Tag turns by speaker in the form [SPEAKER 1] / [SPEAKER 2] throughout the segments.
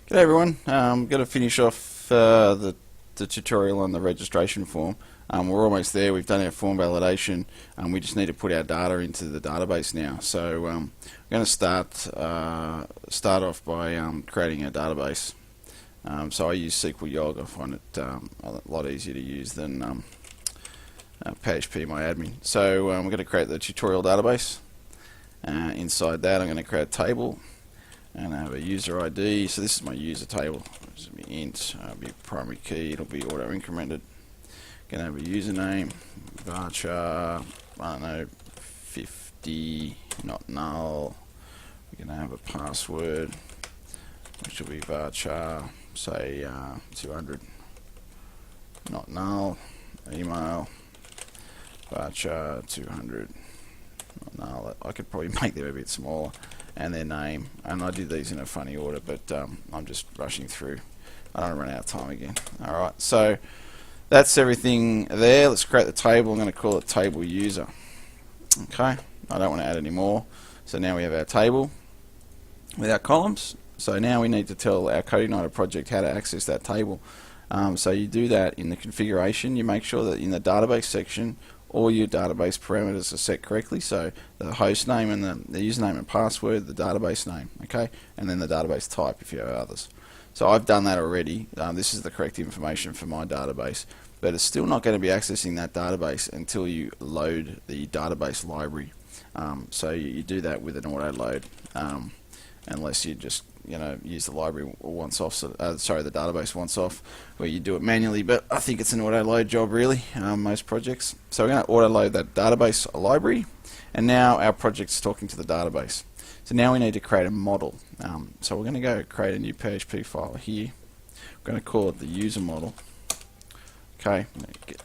[SPEAKER 1] G'day everyone. Going to finish off the tutorial on the registration form. We're almost there. We've done our form validation. We just need to put our data into the database now. So I'm going to start off by creating a database. So I use SQL Yog. I find it a lot easier to use than PHP my admin. So we're going to create the tutorial database. Inside that, I'm going to create a table. And I have a user ID, so this is my user table. This will be int, it'll be primary key, it'll be auto incremented. Gonna have a username, varchar, I don't know, 50, not null. We're gonna have a password, which will be varchar, say 200, not null. Email, varchar 200, not null. I could probably make them a bit smaller. And their name, and I did these in a funny order, but I'm just rushing through. I don't want to run out of time again. Alright, so that's everything there. Let's create the table. I'm going to call it table user. Okay, I don't want to add any more. So now we have our table with our columns. So now we need to tell our CodeIgniter project how to access that table. So you do that in the configuration. You make sure that in the database section all your database parameters are set correctly, so the host name and the username and password, the database name, okay, and then the database type if you have others. So I've done that already. This is the correct information for my database, but it's still not going to be accessing that database until you load the database library. So you do that with an auto load, unless you just use the library once off, the database once off, where you do it manually, but I think it's an auto load job really, most projects. So we're going to auto load that database library, and now our project's talking to the database. So now we need to create a model. So we're going to go create a new PHP file here. We're going to call it the user model. Okay,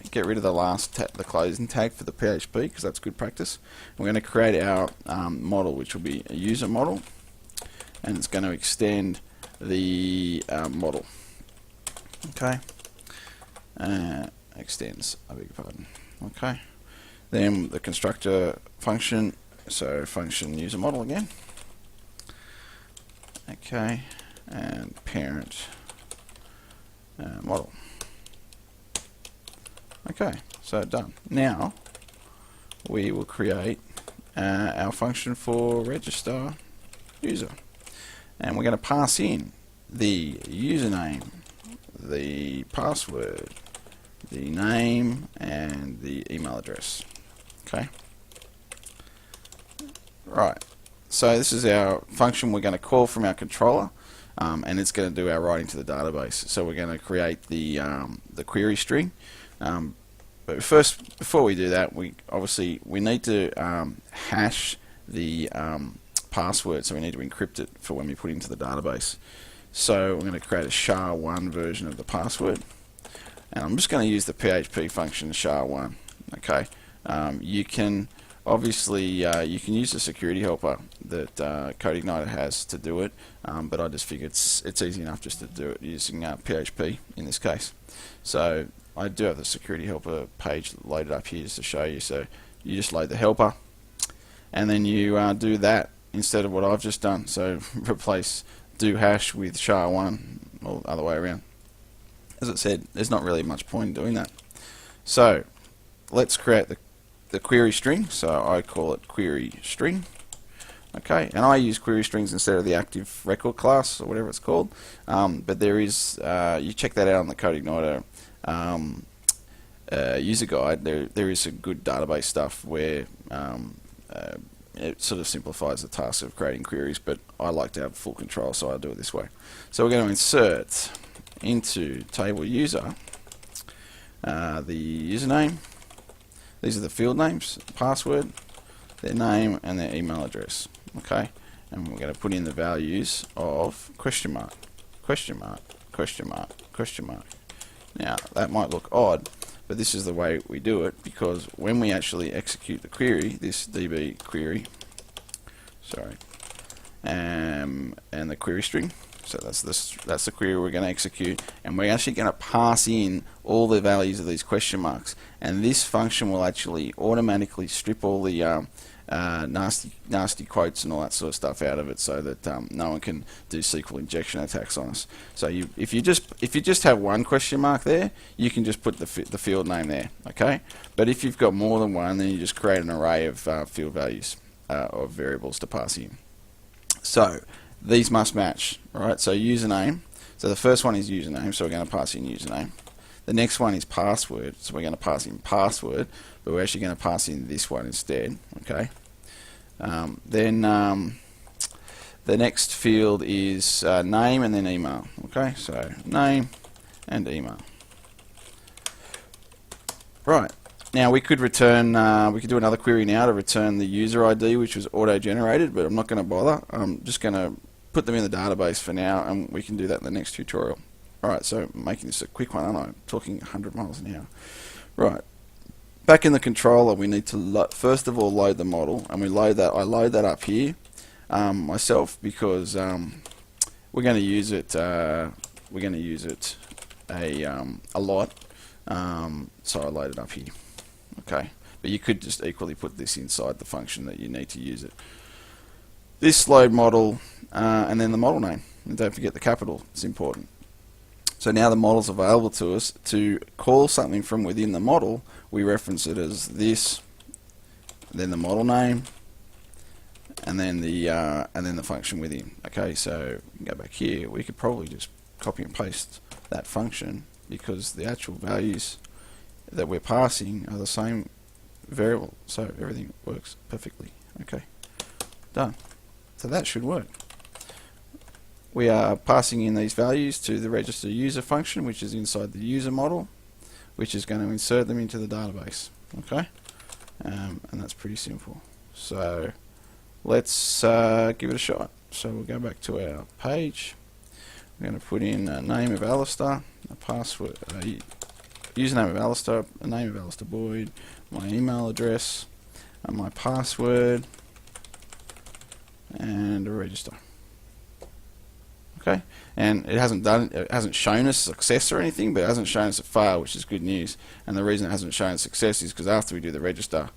[SPEAKER 1] get rid of the closing tag for the PHP because that's good practice. We're going to create our model, which will be a user model. And it's going to extend the model. Okay, extends, I beg your pardon. Okay, then the constructor function, so function user model again. Okay, and parent model. Okay, so done. Now we will create our function for register user. And we're going to pass in the username, the password, the name, and the email address. Okay. Right. So this is our function we're going to call from our controller, and it's going to do our writing to the database. So we're going to create the query string. But first, before we do that, we need to hash the password, so we need to encrypt it for when we put it into the database. So I'm going to create a SHA-1 version of the password, and I'm just going to use the PHP function SHA-1. Okay, you can obviously you can use the security helper that CodeIgniter has to do it, but I just figure it's easy enough just to do it using PHP in this case. So I do have the security helper page loaded up here just to show you. So you just load the helper, and then you do that instead of what I've just done. So replace do hash with SHA-1 or other way around. As I said, there's not really much point in doing that. So let's create the query string. So I call it query string. Okay, and I use query strings instead of the active record class or whatever it's called. But there is, you check that out on the CodeIgniter user guide. There is some good database stuff where it sort of simplifies the task of creating queries, but I like to have full control, so I do it this way. So we're going to insert into table user the username. These are the field names, password, their name, and their email address. Okay, and we're going to put in the values of question mark, question mark, question mark, question mark. Now that might look odd, but this is the way we do it, because when we actually execute the query, this db query, and the query string, so that's the query we're going to execute, and we're actually going to pass in all the values of these question marks, and this function will actually automatically strip all the nasty quotes and all that sort of stuff out of it, so that no one can do SQL injection attacks on us. So if you just have one question mark there, you can just put the field name there, okay? But if you've got more than one, then you just create an array of field values or variables to pass in. So these must match, right? So username. So the first one is username, so we're going to pass in username. The next one is password, so we're going to pass in password, but we're actually going to pass in this one instead, okay? Then the next field is name and then email, okay? So name and email. Right, now we could return, we could do another query now to return the user ID, which was auto-generated, but I'm not going to bother. I'm just going to put them in the database for now, and we can do that in the next tutorial. Alright, so making this a quick one, aren't I? I'm talking 100 miles an hour. Right, back in the controller, we need to first of all load the model, and I load that up here myself, because we're going to use it. We're going to use it a lot. So I load it up here. Okay, but you could just equally put this inside the function that you need to use it. This load model, and then the model name. And don't forget the capital; it's important. So now the model's available to us. To call something from within the model, we reference it as this, then the model name, and then the function within. Okay, so we can go back here. We could probably just copy and paste that function, because the actual values that we're passing are the same variable. So everything works perfectly. Okay, done. So that should work. We are passing in these values to the register user function, which is inside the user model, which is going to insert them into the database. Okay, and that's pretty simple. So let's give it a shot. So we'll go back to our page. We're going to put in a name of Alistair, a password, username of Alistair, a name of Alistair Boyd, my email address, and my password, and a register. Okay, and it hasn't shown us success or anything, but it hasn't shown us a fail, which is good news. And the reason it hasn't shown success is because after we do the register,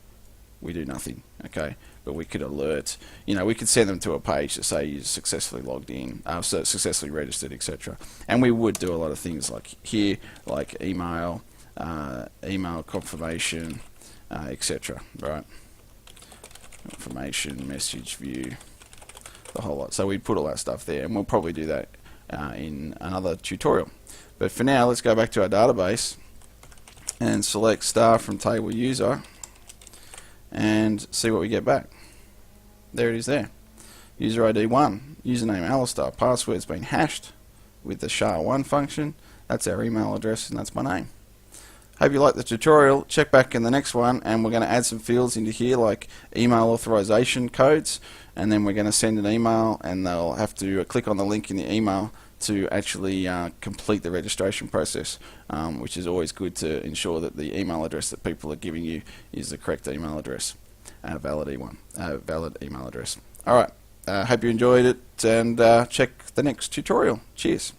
[SPEAKER 1] we do nothing. Okay, but we could alert, we could send them to a page to say you successfully logged in, successfully registered, etc. And we would do a lot of things like here, like email, email confirmation, etc. Right? Information, message, view. The whole lot. So we'd put all that stuff there, and we'll probably do that in another tutorial. But for now, let's go back to our database and select star from table user and see what we get back. There it is there. User ID 1, username Alistair, password's been hashed with the SHA-1 function. That's our email address, and that's my name. Hope you liked the tutorial. Check back in the next one, and we're going to add some fields into here like email authorization codes, and then we're going to send an email, and they'll have to click on the link in the email to actually complete the registration process, which is always good to ensure that the email address that people are giving you is the correct email address, valid email address. Alright, hope you enjoyed it, and check the next tutorial. Cheers.